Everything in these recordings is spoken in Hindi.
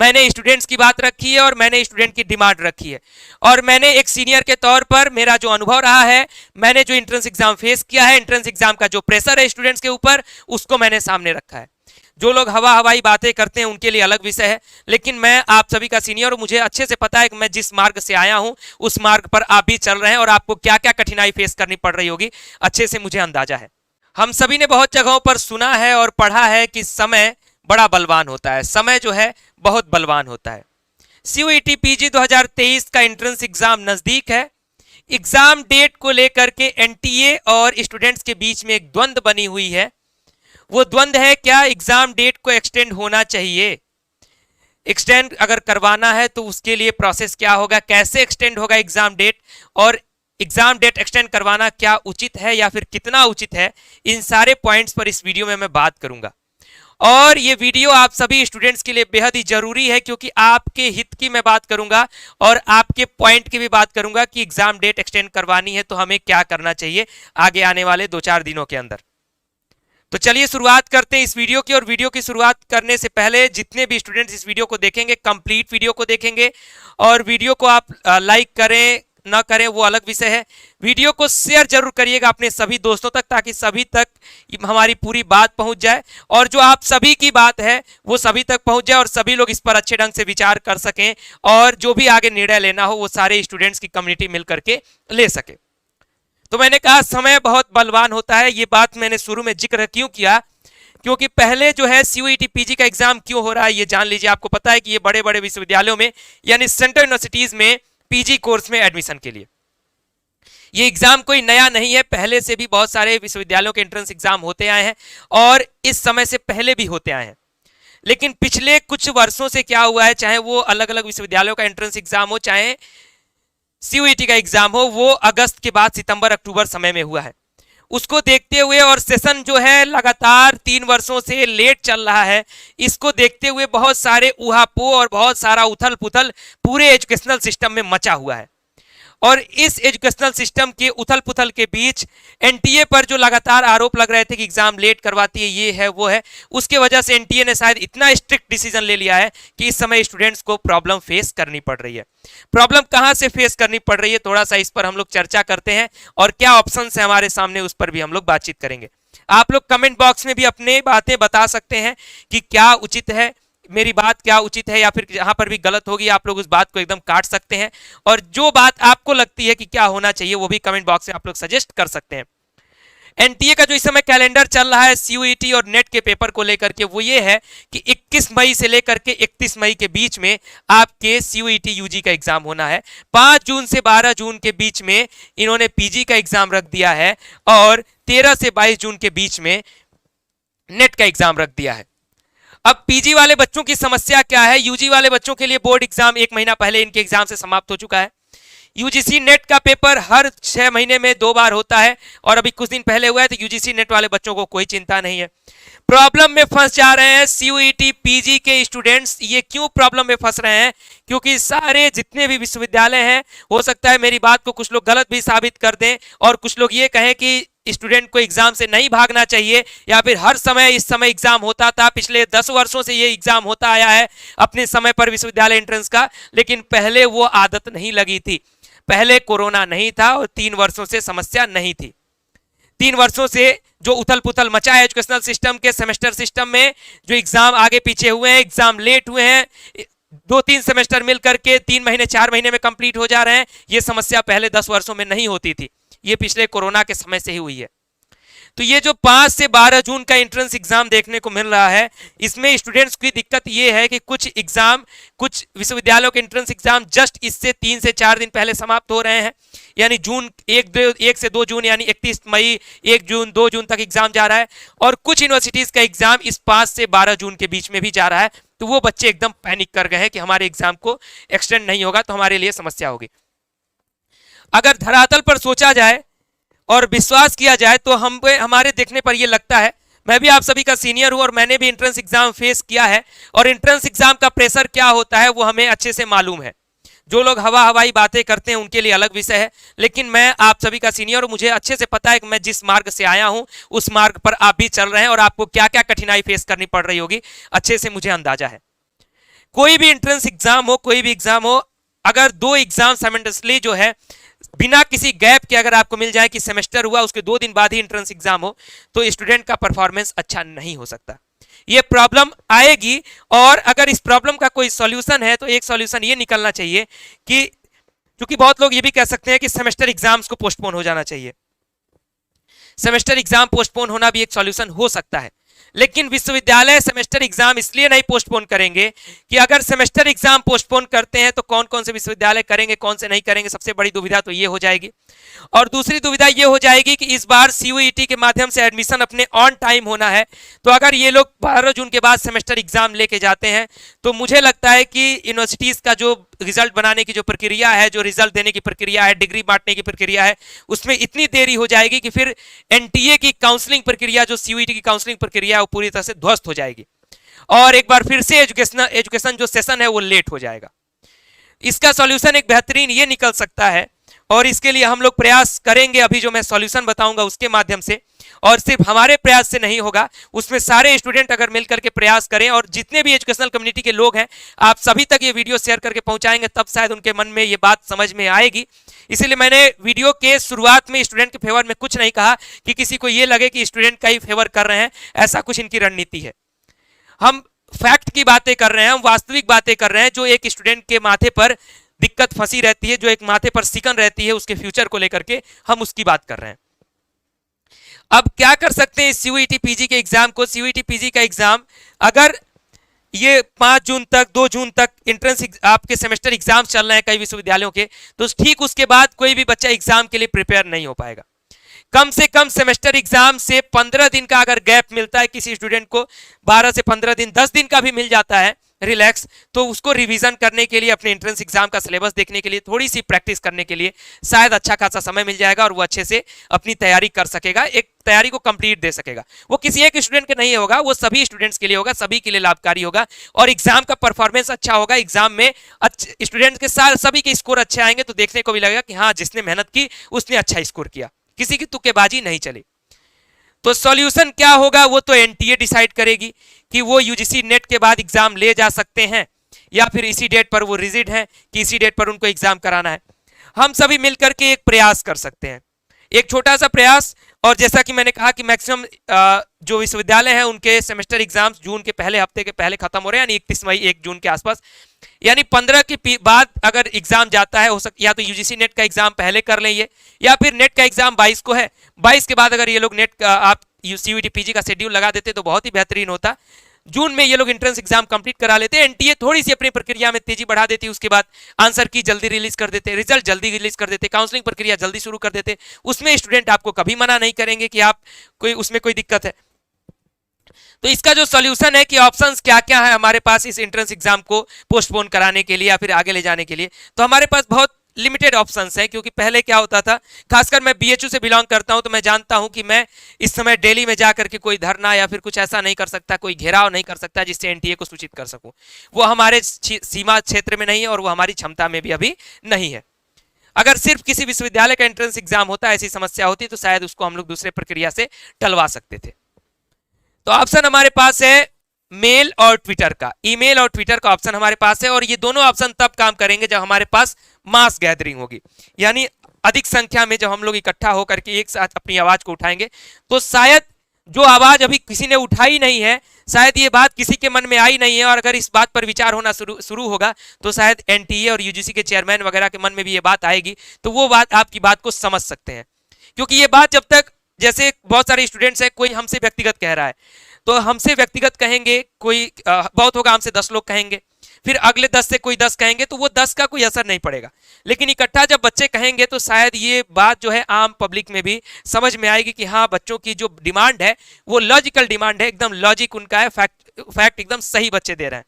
मैंने स्टूडेंट्स की बात रखी है और मैंने स्टूडेंट की डिमांड रखी है, और मैंने एक सीनियर के तौर पर मेरा जो अनुभव रहा है, मैंने जो एंट्रेंस एग्जाम फेस किया है, एंट्रेंस एग्जाम का जो प्रेशर है स्टूडेंट्स के ऊपर, उसको मैंने सामने रखा है। जो लोग हवा हवाई बातें करते हैं उनके लिए अलग विषय है, लेकिन मैं आप सभी का सीनियर हूं, मुझे अच्छे से पता है कि मैं जिस मार्ग से आया हूं उस मार्ग पर आप भी चल रहे हैं, और आपको क्या क्या कठिनाई फेस करनी पड़ रही होगी अच्छे से मुझे अंदाजा है। हम सभी ने बहुत जगहों पर सुना है और पढ़ा है कि समय बड़ा बलवान होता है, समय जो है बहुत बलवान होता है। सीयूईटी पीजी 2023 का एंट्रेंस एग्जाम नजदीक है। एग्जाम डेट को लेकर के एनटीए और स्टूडेंट्स के बीच में एक द्वंद्व बनी हुई है। वो द्वंद्व है, क्या एग्जाम डेट को एक्सटेंड होना चाहिए, एक्सटेंड अगर करवाना है तो उसके लिए प्रोसेस क्या होगा, कैसे एक्सटेंड होगा एग्जाम डेट, और एग्जाम डेट एक्सटेंड करवाना क्या उचित है या फिर कितना उचित है, इन सारे पॉइंट्स पर इस वीडियो में मैं बात करूंगा। और ये वीडियो आप सभी स्टूडेंट्स के लिए बेहद ही जरूरी है, क्योंकि आपके हित की मैं बात करूंगा और आपके पॉइंट की भी बात करूंगा कि एग्जाम डेट एक्सटेंड करवानी है तो हमें क्या करना चाहिए आगे आने वाले 2-4 दिनों के अंदर। तो चलिए शुरुआत करते हैं इस वीडियो की। और वीडियो की शुरुआत करने से पहले जितने भी स्टूडेंट्स इस वीडियो को देखेंगे, कंप्लीट वीडियो को देखेंगे, और वीडियो को आप लाइक करें ना करें वो अलग विषय है, वीडियो को शेयर जरूर करिएगा अपने सभी दोस्तों तक, ताकि सभी तक हमारी पूरी बात पहुंच जाए, और जो आप सभी की बात है वो सभी तक पहुंच जाए और सभी लोग इस पर अच्छे ढंग से विचार कर सकें, और जो भी आगे निर्णय लेना हो वो सारे स्टूडेंट्स की कम्युनिटी मिलकर के ले सके। तो मैंने कहा समय बहुत बलवान होता है, ये बात मैंने शुरू में जिक्र क्यों किया, क्योंकि पहले जो है सीयूईटी पीजी का एग्जाम क्यों हो रहा है ये जान लीजिए। आपको पता है कि ये बड़े बड़े विश्वविद्यालयों में यानी सेंट्रल यूनिवर्सिटीज में पीजी कोर्स में एडमिशन के लिए ये एग्जाम कोई नया नहीं है, पहले से भी बहुत सारे विश्वविद्यालयों के एंट्रेंस एग्जाम होते आए हैं और इस समय से पहले भी होते आए हैं। लेकिन पिछले कुछ वर्षों से क्या हुआ है, चाहे वो अलग अलग विश्वविद्यालयों का एंट्रेंस एग्जाम हो, चाहे सीयूईटी का एग्जाम हो, वो अगस्त के बाद सितंबर अक्टूबर समय में हुआ है। उसको देखते हुए और सेशन जो है लगातार 3 वर्षों से लेट चल रहा है, इसको देखते हुए बहुत सारे उहापोह और बहुत सारा उथल पुथल पूरे एजुकेशनल सिस्टम में मचा हुआ है। और इस एजुकेशनल सिस्टम के उथल पुथल के बीच एनटीए पर जो लगातार आरोप लग रहे थे कि एग्जाम लेट करवाती है, ये है वो है, उसके वजह से एनटीए ने शायद इतना स्ट्रिक्ट डिसीजन ले लिया है कि इस समय स्टूडेंट्स को प्रॉब्लम फेस करनी पड़ रही है। प्रॉब्लम कहां से फेस करनी पड़ रही है, थोड़ा सा इस पर हम लोग चर्चा करते हैं, और क्या ऑप्शन है हमारे सामने उस पर भी हम लोग बातचीत करेंगे। आप लोग कमेंट बॉक्स में भी अपने बातें बता सकते हैं कि क्या उचित है, मेरी बात क्या उचित है, या फिर जहां पर भी गलत होगी आप लोग उस बात को एकदम काट सकते हैं, और जो बात आपको लगती है कि क्या होना चाहिए वो भी कमेंट बॉक्स में आप लोग सजेस्ट कर सकते हैं। एनटीए का जो इस समय कैलेंडर चल रहा है सीयूईटी और नेट के पेपर को लेकर के, वो ये है कि 21 मई से लेकर के 31 मई के बीच में आपके सीयूईटी यूजी का एग्जाम होना है। 5 जून से 12 जून के बीच में इन्होंने पीजी का एग्जाम रख दिया है, और 13 से 22 जून के बीच में नेट का एग्जाम रख दिया है। अब पीजी वाले बच्चों की समस्या क्या है, यूजी वाले बच्चों के लिए बोर्ड एग्जाम 1 महीना पहले इनके एग्जाम से समाप्त हो चुका है। यूजीसी नेट का पेपर हर 6 महीने में 2 बार होता है, और अभी कुछ दिन पहले हुआ है, तो यूजीसी नेट वाले बच्चों को कोई चिंता नहीं है। प्रॉब्लम में फंस जा रहे हैं सीयूईटी पीजी के स्टूडेंट्स। ये क्यों प्रॉब्लम में फंस रहे हैं, क्योंकि सारे जितने भी विश्वविद्यालय हैं, हो सकता है मेरी बात को कुछ लोग गलत भी साबित कर दें, और कुछ लोग ये कहें कि स्टूडेंट को एग्जाम से नहीं भागना चाहिए, या फिर हर समय इस समय एग्जाम होता था, पिछले 10 वर्षों से ये एग्जाम होता आया है अपने समय पर विश्वविद्यालय एंट्रेंस का, लेकिन पहले वो आदत नहीं लगी थी, पहले कोरोना नहीं था और 3 वर्षों से समस्या नहीं थी। 3 वर्षों से जो उथल पुथल मचा है एजुकेशनल सिस्टम के, सेमेस्टर सिस्टम में जो एग्जाम आगे पीछे हुए हैं, एग्जाम लेट हुए हैं, 2-3 सेमेस्टर मिलकर के 3 महीने 4 महीने में कंप्लीट हो जा रहे हैं, ये समस्या पहले 10 वर्षों में नहीं होती थी, ये पिछले कोरोना के समय से ही हुई है। तो ये जो 5 से 12 जून का एंट्रेंस एग्जाम देखने को मिल रहा है, इसमें स्टूडेंट्स की दिक्कत ये है कि कुछ विश्वविद्यालयों के एंट्रेंस एग्जाम जस्ट इससे 3 से 4 दिन पहले समाप्त हो रहे हैं, यानी जून 1 से 2 जून यानी 31 मई 1 जून 2 जून तक एग्जाम जा रहा है, और कुछ यूनिवर्सिटीज का एग्जाम इस 5 से 12 जून के बीच में भी जा रहा है। तो वो बच्चे एकदम पैनिक कर गए हैं कि हमारे एग्जाम को एक्सटेंड नहीं होगा तो हमारे लिए समस्या होगी। अगर धरातल पर सोचा जाए और विश्वास किया जाए तो हमारे देखने पर यह लगता है, मैं भी आप सभी का सीनियर हूं और मैंने भी एंट्रेंस एग्जाम फेस किया है, और एंट्रेंस एग्जाम का प्रेशर क्या होता है वो हमें अच्छे से मालूम है। जो लोग हवा हवाई बातें करते हैं उनके लिए अलग विषय है, लेकिन मैं आप सभी का सीनियर हूं, मुझे अच्छे से पता है कि मैं जिस मार्ग से आया हूं उस मार्ग पर आप भी चल रहे हैं, और आपको क्या क्या कठिनाई फेस करनी पड़ रही होगी अच्छे से मुझे अंदाजा है। कोई भी एंट्रेंस एग्जाम हो, कोई भी एग्जाम हो, अगर 2 एग्जाम साइमल्टेनियसली जो है बिना किसी गैप के अगर आपको मिल जाए कि सेमेस्टर हुआ उसके 2 दिन बाद ही एंट्रेंस एग्जाम हो, तो स्टूडेंट का परफॉर्मेंस अच्छा नहीं हो सकता। ये प्रॉब्लम आएगी, और अगर इस प्रॉब्लम का कोई सॉल्यूशन है तो एक सॉल्यूशन ये निकलना चाहिए कि, क्योंकि बहुत लोग ये भी कह सकते हैं कि सेमेस्टर एग्जाम्स को पोस्टपोन हो जाना चाहिए। सेमेस्टर एग्जाम पोस्टपोन होना भी एक सॉल्यूशन हो सकता है, लेकिन विश्वविद्यालय सेमेस्टर एग्जाम इसलिए नहीं पोस्टपोन करेंगे कि अगर सेमेस्टर एग्जाम पोस्टपोन करते हैं तो कौन कौन से विश्वविद्यालय करेंगे, कौन से नहीं करेंगे। सबसे बड़ी दुविधा तो ये हो जाएगी, और दूसरी दुविधा ये हो जाएगी कि इस बार सीयूईटी के माध्यम से एडमिशन अपने ऑन टाइम होना है, तो अगर ये लोग 12 जून के बाद सेमेस्टर एग्जाम लेके जाते हैं तो मुझे लगता है कि यूनिवर्सिटीज का जो रिजल्ट बनाने की जो प्रक्रिया है, जो रिजल्ट देने की प्रक्रिया है, डिग्री बांटने की प्रक्रिया है, उसमें इतनी देरी हो जाएगी कि फिर एनटीए की काउंसलिंग प्रक्रिया, जो सीयूईटी की काउंसलिंग प्रक्रिया है, वो पूरी तरह से ध्वस्त हो जाएगी, और एक बार फिर से एजुकेशन जो सेशन है वो लेट हो जाएगा। इसका सॉल्यूशन एक बेहतरीन ये निकल सकता है, और इसके लिए हम लोग प्रयास करेंगे, अभी जो मैं सॉल्यूशन बताऊंगा उसके माध्यम से, और सिर्फ हमारे प्रयास से नहीं होगा, उसमें सारे स्टूडेंट अगर मिलकर के प्रयास करें, और जितने भी एजुकेशनल कम्युनिटी के लोग हैं आप सभी तक ये वीडियो शेयर करके पहुंचाएंगे, तब शायद उनके मन में ये बात समझ में आएगी। इसीलिए मैंने वीडियो के शुरुआत में स्टूडेंट के फेवर में कुछ नहीं कहा कि किसी को ये लगे कि स्टूडेंट का ही फेवर कर रहे हैं, ऐसा कुछ इनकी रणनीति है। हम फैक्ट की बातें कर रहे हैं, हम वास्तविक बातें कर रहे हैं, जो एक स्टूडेंट के माथे पर दिक्कत फंसी रहती है, जो एक माथे पर सिकन रहती है उसके फ्यूचर को लेकर के, हम उसकी बात कर रहे हैं। अब क्या कर सकते हैं सीयूईटी पीजी के एग्जाम को? सीयूईटी पीजी का एग्जाम अगर ये 5 जून तक, 2 जून तक एंट्रेंस आपके सेमेस्टर एग्जाम चल रहे हैं कई विश्वविद्यालयों के, तो ठीक उसके बाद कोई भी बच्चा एग्जाम के लिए प्रिपेयर नहीं हो पाएगा। कम से कम सेमेस्टर एग्जाम से 15 दिन का अगर गैप मिलता है किसी स्टूडेंट को, 12 से 15 दिन, 10 दिन का भी मिल जाता है रिलैक्स, तो उसको रिवीजन करने के लिए, अपने एंट्रेंस एग्जाम का सिलेबस देखने के लिए, थोड़ी सी प्रैक्टिस करने के लिए शायद अच्छा खासा समय मिल जाएगा, और वो अच्छे से अपनी तैयारी कर सकेगा, एक तैयारी को कंप्लीट दे सकेगा। वो किसी एक स्टूडेंट के नहीं होगा, वो सभी स्टूडेंट्स के लिए होगा, सभी के लिए लाभकारी होगा, और एग्जाम का परफॉर्मेंस अच्छा होगा। एग्जाम में स्टूडेंट्स के साथ सभी के स्कोर अच्छे आएंगे, तो देखने को भी लगेगा कि हाँ, जिसने मेहनत की उसने अच्छा स्कोर किया, किसी की तुक्केबाजी नहीं चली। तो सॉल्यूशन क्या होगा वो तो एनटीए डिसाइड करेगी कि वो यूजीसी नेट के बाद एग्जाम ले जा सकते हैं, या फिर इसी डेट पर वो रिजिड हैं कि इसी डेट पर उनको एग्जाम कराना है। हम सभी मिलकर के एक प्रयास कर सकते हैं, एक छोटा सा प्रयास, और जैसा कि मैंने कहा कि मैक्सिमम जो विश्वविद्यालय हैं उनके सेमेस्टर एग्जाम्स जून के पहले हफ्ते के पहले खत्म हो रहे हैं, यानी 31 मई 1 जून के आसपास, यानी 15 के बाद अगर एग्जाम जाता है, हो सकता या तो यूजीसी नेट का एग्जाम पहले कर लें ये, या फिर नेट का एग्जाम 22 को है, 22 के बाद अगर ये लोग नेट का आप सीयूईटी पीजी का शेड्यूल लगा देते तो बहुत ही बेहतरीन होता। जून में ये लोग एंट्रेंस एग्जाम कंप्लीट करा लेते, एनटीए थोड़ी सी अपनी प्रक्रिया में तेजी बढ़ा देती, उसके बाद आंसर की जल्दी रिलीज कर देते, रिजल्ट जल्दी रिलीज कर देते, काउंसलिंग प्रक्रिया जल्दी शुरू कर देते, उसमें स्टूडेंट आपको कभी मना नहीं करेंगे कि आप उसमें कोई दिक्कत है। तो इसका जो सॉल्यूशन है कि ऑप्शंस क्या क्या है हमारे पास इस एंट्रेंस एग्जाम को पोस्टपोन कराने के लिए या फिर आगे ले जाने के लिए, तो हमारे पास बहुत लिमिटेड ऑप्शंस हैं। क्योंकि पहले क्या होता था, खासकर मैं बीएचयू से बिलोंग करता हूं, तो मैं जानता हूं कि मैं इस समय दिल्ली में जाकर के कोई धरना या फिर कुछ ऐसा नहीं कर सकता, कोई घेराव नहीं कर सकता जिससे एनटीए को सूचित कर सकूं। वो हमारे सीमा क्षेत्र में नहीं है और वो हमारी क्षमता में भी अभी नहीं है। अगर सिर्फ किसी विश्वविद्यालय का एंट्रेंस एग्जाम होता, ऐसी समस्या होती, तो शायद उसको हम लोग दूसरे प्रक्रिया से टलवा सकते थे। तो ऑप्शन हमारे पास है मेल और ट्विटर का, ईमेल और ट्विटर का ऑप्शन हमारे पास है, और ये दोनों ऑप्शन तब काम करेंगे जब हमारे पास मास गैदरिंग होगी, यानी अधिक संख्या में जब हम लोग इकट्ठा होकर के एक साथ अपनी आवाज को उठाएंगे। तो शायद जो आवाज अभी किसी ने उठाई नहीं है, शायद ये बात किसी के मन में आई नहीं है, और अगर इस बात पर विचार होना शुरू होगा तो शायद एनटीए और यूजीसी के चेयरमैन वगैरह के मन में भी ये बात आएगी, तो वो बात आपकी बात को समझ सकते हैं। क्योंकि ये बात जब तक, जैसे बहुत सारे स्टूडेंट्स हैं, कोई हमसे व्यक्तिगत कह रहा है, तो हमसे व्यक्तिगत कहेंगे, कोई बहुत होगा हमसे 10 लोग कहेंगे, फिर अगले 10 से कोई 10 कहेंगे, तो वो 10 का कोई असर नहीं पड़ेगा। लेकिन इकट्ठा जब बच्चे कहेंगे तो शायद ये बात जो है आम पब्लिक में भी समझ में आएगी कि हाँ, बच्चों की जो डिमांड है वो लॉजिकल डिमांड है, एकदम लॉजिक उनका है, फैक्ट एकदम सही बच्चे दे रहे हैं।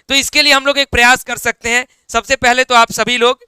तो इसके लिए हम लोग एक प्रयास कर सकते हैं। सबसे पहले तो आप सभी लोग,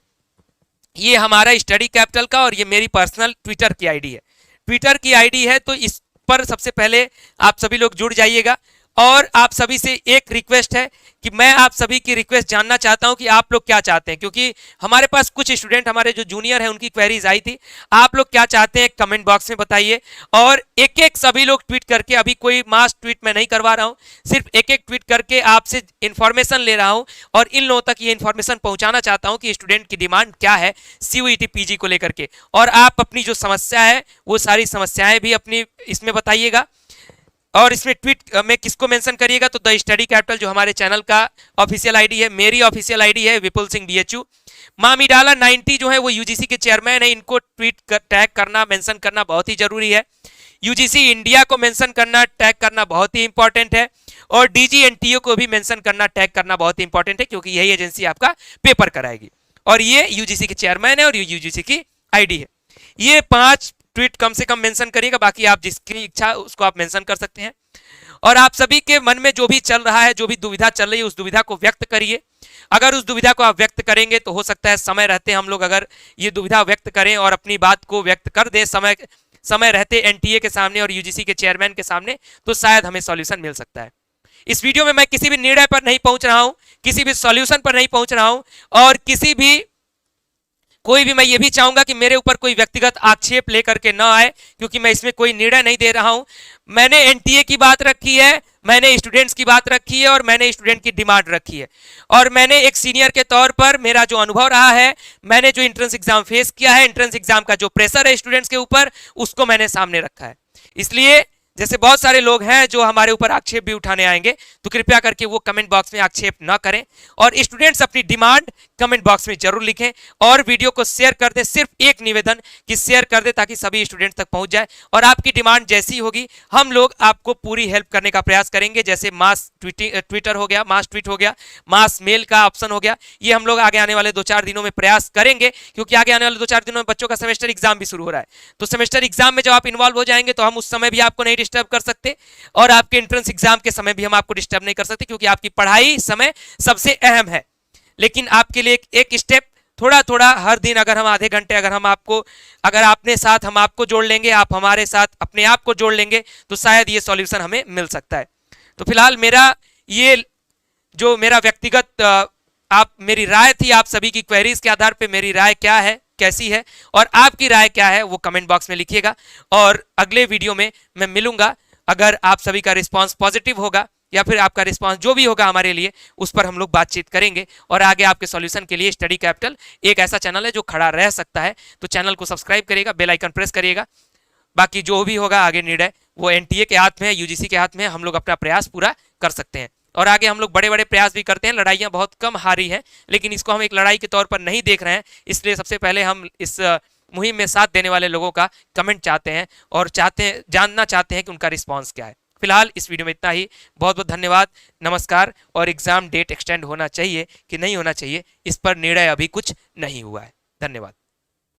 ये हमारा स्टडी कैपिटल का और ये मेरी पर्सनल ट्विटर की आईडी है, ट्विटर की आईडी है, तो इस पर सबसे पहले आप सभी लोग जुड़ जाइएगा और आप सभी से एक रिक्वेस्ट है कि मैं आप सभी की रिक्वेस्ट जानना चाहता हूं कि आप लोग क्या चाहते हैं, क्योंकि हमारे पास कुछ स्टूडेंट हमारे जो जूनियर हैं उनकी क्वेरीज आई थी। आप लोग क्या चाहते हैं कमेंट बॉक्स में बताइए, और एक एक सभी लोग ट्वीट करके, अभी कोई मास ट्वीट मैं नहीं करवा रहा हूं, सिर्फ एक एक ट्वीट करके आपसे इंफॉर्मेशन ले रहा हूं और इन लोगों तक ये इंफॉर्मेशन पहुंचाना चाहता हूं कि स्टूडेंट की डिमांड क्या है सीयूईटी पीजी को लेकर के। और आप अपनी जो समस्या है वो सारी समस्याएं भी अपनी इसमें बताइएगा, और इसमें ट्वीट में किसको मेंशन करिएगा तो द स्टडी कैपिटल जो हमारे चैनल का ऑफिशियल आईडी है, मेरी ऑफिशियल आईडी है विपुल सिंह बीएचयू। मामीडाला 90 जो है वो यूजीसी के चेयरमैन है, इनको टैग करना, मेंशन करना बहुत ही जरूरी है। यूजीसी इंडिया को मेंशन करना, टैग करना बहुत ही इंपॉर्टेंट है, और डीजीएनटीओ को भी मेंशन करना, टैग करना बहुत ही इंपॉर्टेंट है, क्योंकि यही एजेंसी आपका पेपर कराएगी और ये यूजीसी के चेयरमैन है और ये यूजीसी की आईडी है। ये 5 ट्वीट कम से कम मेंशन करिएगा, बाकी आप जिसकी इच्छा उसको आप मेंशन कर सकते हैं। और आप सभी के मन में जो भी चल रहा है, जो भी दुविधा चल रही है, उस दुविधा को व्यक्त करिए। अगर उस दुविधा को आप व्यक्त करेंगे तो हो सकता है समय रहते हम लोग अगर ये दुविधा व्यक्त करें और अपनी बात को व्यक्त कर दें समय रहते एनटीए के सामने और यूजीसी के चेयरमैन के सामने, तो शायद हमें सॉल्यूशन मिल सकता है। इस वीडियो में मैं किसी भी निर्णय पर नहीं पहुंच रहा हूं, किसी भी सॉल्यूशन पर नहीं पहुंच रहा हूं, और कोई भी मैं ये भी चाहूंगा कि मेरे ऊपर कोई व्यक्तिगत आक्षेप लेकर के ना आए, क्योंकि मैं इसमें कोई निर्णय नहीं दे रहा हूं। मैंने एनटीए की बात रखी है, मैंने स्टूडेंट्स की बात रखी है और मैंने स्टूडेंट की डिमांड रखी है, और मैंने एक सीनियर के तौर पर मेरा जो अनुभव रहा है, मैंने जो एंट्रेंस एग्जाम फेस किया है, एंट्रेंस एग्जाम का जो प्रेशर है स्टूडेंट्स के ऊपर, उसको मैंने सामने रखा है। इसलिए जैसे बहुत सारे लोग हैं जो हमारे ऊपर आक्षेप भी उठाने आएंगे, तो कृपया करके वो कमेंट बॉक्स में आक्षेप ना करें, और स्टूडेंट्स अपनी डिमांड कमेंट बॉक्स में जरूर लिखें और वीडियो को शेयर कर दें। सिर्फ एक निवेदन कि शेयर कर दें ताकि सभी स्टूडेंट्स तक पहुंच जाए, और आपकी डिमांड जैसी होगी हम लोग आपको पूरी हेल्प करने का प्रयास करेंगे। जैसे मास ट्विटर हो गया, मास ट्वीट हो गया, मास मेल का ऑप्शन हो गया, ये हम लोग आगे आने वाले 2-4 दिनों में प्रयास करेंगे, क्योंकि आगे आने वाले 2-4 दिनों में बच्चों का सेमेस्टर एग्जाम भी शुरू हो रहा है। तो सेमेस्टर एग्जाम में जब आप इन्वॉल्व हो जाएंगे तो हम उस समय भी आपको नहीं डिस्टर्ब कर सकते, और आपके एंट्रेंस एग्जाम के समय भी हम आपको डिस्टर्ब नहीं कर सकते, क्योंकि आपकी पढ़ाई समय सबसे अहम है। लेकिन आपके लिए एक स्टेप थोड़ा थोड़ा हर दिन, अगर हम आधे घंटे अगर अपने साथ हम आपको जोड़ लेंगे, आप हमारे साथ अपने आप को जोड़ लेंगे, तो शायद ये सॉल्यूशन हमें मिल सकता है। तो फिलहाल मेरा व्यक्तिगत आप मेरी राय थी, आप सभी की क्वेरीज के आधार पे मेरी राय क्या है, कैसी है, और आपकी राय क्या है वो कमेंट बॉक्स में लिखिएगा, और अगले वीडियो में मैं मिलूंगा। अगर आप सभी का रिस्पांस पॉजिटिव होगा या फिर आपका रिस्पांस जो भी होगा हमारे लिए, उस पर हम लोग बातचीत करेंगे, और आगे आपके सॉल्यूशन के लिए स्टडी कैपिटल एक ऐसा चैनल है जो खड़ा रह सकता है। तो चैनल को सब्सक्राइब करिएगा, बेल आइकन प्रेस करिएगा। बाकी जो भी होगा आगे निर्णय वो एनटीए के हाथ में है, यूजीसी के हाथ में है, हम लोग अपना प्रयास पूरा कर सकते हैं, और आगे हम लोग बड़े बड़े प्रयास भी करते हैं। लड़ाइयाँ बहुत कम हारी हैं, लेकिन इसको हम एक लड़ाई के तौर पर नहीं देख रहे हैं। इसलिए सबसे पहले हम इस मुहिम में साथ देने वाले लोगों का कमेंट चाहते हैं और जानना चाहते हैं कि उनका रिस्पांस क्या है। फिलहाल इस वीडियो में इतना ही। बहुत बहुत धन्यवाद, नमस्कार। और एग्जाम डेट एक्सटेंड होना चाहिए कि नहीं होना चाहिए, इस पर निर्णय अभी कुछ नहीं हुआ है। धन्यवाद।